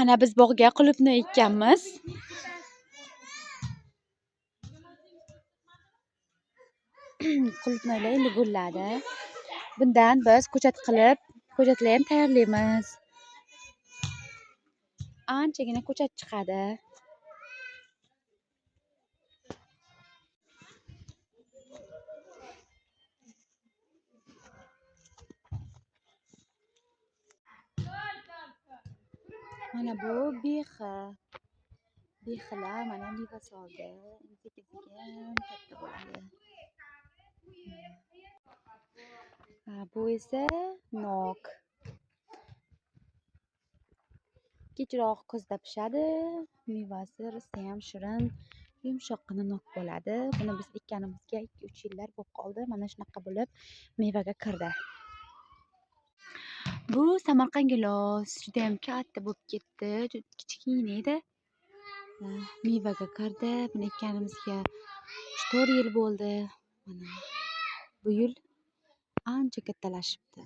Mana biz bog'ga qulupni ekkanmiz. Qulupnaylar endi gulladi. Bundan biz ko'chatlar ham tayyorlaymiz. Anchagina ko'chat chiqadi. Mana bu behilar mana meva soldi. Sekin-sekin katta bo'ladi. Bu esa nok. Kechroq kuzda pishadi. Mevasi rosa ham shirin, yumshoqqina nok bo'ladi. Buni biz ekkanimizga 2-3 yillar bo'lib qoldi. Mana shunaqa bo'lib mevaga kirdi. Bu Samarqand gilos juda ham katta bo'lib ketdi. Kichkina edi. Mevaga kirdi. Buni ekkanimizga 3-4 yil bo'ldi. Mana bu yil ancha kattalashibdi.